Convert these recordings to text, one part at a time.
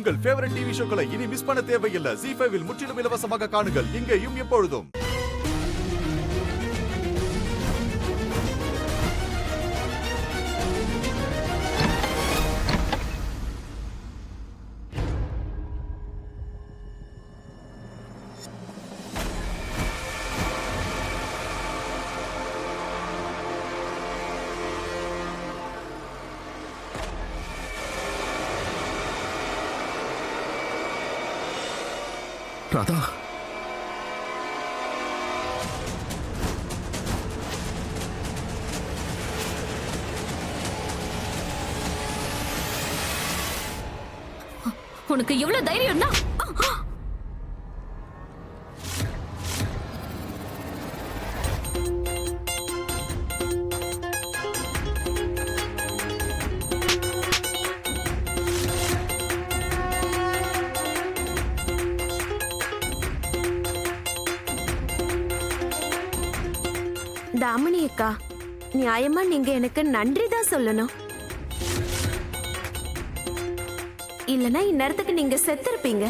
உங்கள் favourite TV ஷோக்களை இனி miss பண்ண தேவையில்லை. ZEE5 இல் முற்றிலும் இலவசமாக காணுங்கள், இங்கேயும் எப்பொழுதும். ராதா, உனக்கு எவ்வளவு தைரியம்னா? தாமினி அக்கா, நியாயமா நீங்க எனக்கு நன்றி தான் சொல்லணும். இல்லனா இந்நேரத்துக்கு நீங்க செத்திருப்பீங்க.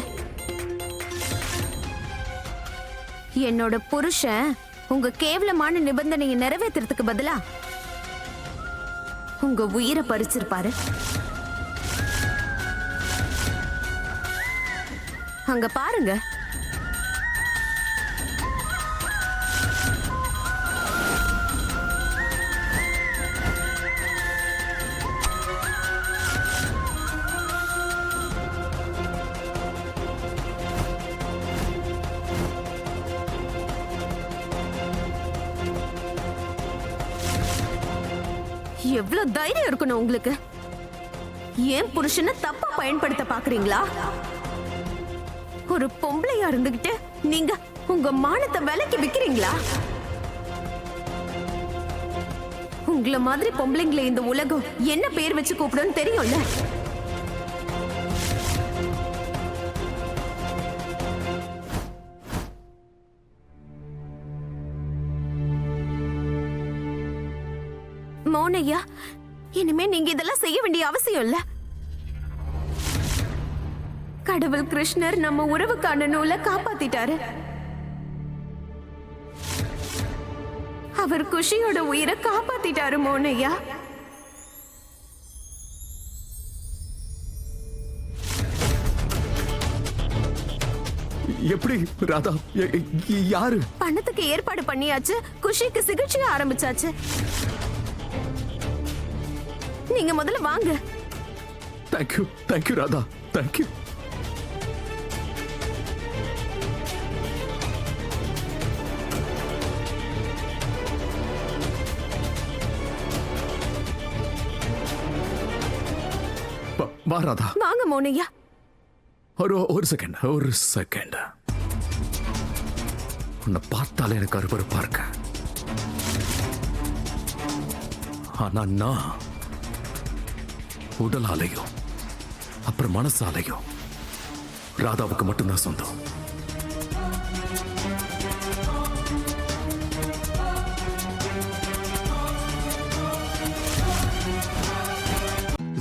என்னோட புருஷன் உங்க கேவலமான நிபந்தனையை நிறைவேற்றுறதுக்கு பதிலா உங்க உயிரை பறிச்சிருப்பாரு. அங்க பாருங்க. எவ்வளவு தைரியம் இருக்கணும் உங்களுக்கு? ஏன் புருஷனை தப்பா பயன்படுத்த பாக்குறீங்களா? ஒரு பொம்பளையா இருந்துகிட்டு நீங்க உங்க மானத்தை விலைக்கு விக்கிறீங்களா? உங்கள மாதிரி பொம்பளைங்களை இந்த உலகம் என்ன பேர் வச்சு கூப்பிடுன்னு தெரியும்ல? மௌனையா, இனிமே நீங்க இதெல்லாம் செய்ய வேண்டிய அவசியம் இல்ல. கடவுள் கிருஷ்ணர் நம்ம உறவுக்கான நூலை காப்பாத்திட்டாரு. அவர் குஷியோட உயிரை காப்பாத்திட்டாரு மௌனையா. எப்படி ராதா? யாரு? பணத்துக்கு ஏற்பாடு பண்ணியாச்சு, குஷிக்கு சிகிச்சை ஆரம்பிச்சாச்சு. நீங்க முதல்ல வாங்க. Thank you, thank you Radha, thank you. வா ராதா. வாங்க மௌனையா. ஒரு செகண்ட். உன்னை பார்த்தாலே எனக்கு அருவருப்பா இருக்கு. ஆனா நான் உடலாலையும் அப்புறம் மனசாலையும் ராதாவுக்கு மட்டும்தான் சொந்தம்.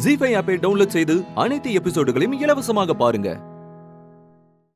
ZEE5 ஆப்பை டவுன்லோட் செய்து அனைத்து எபிசோடுகளையும் இலவசமாக பாருங்க.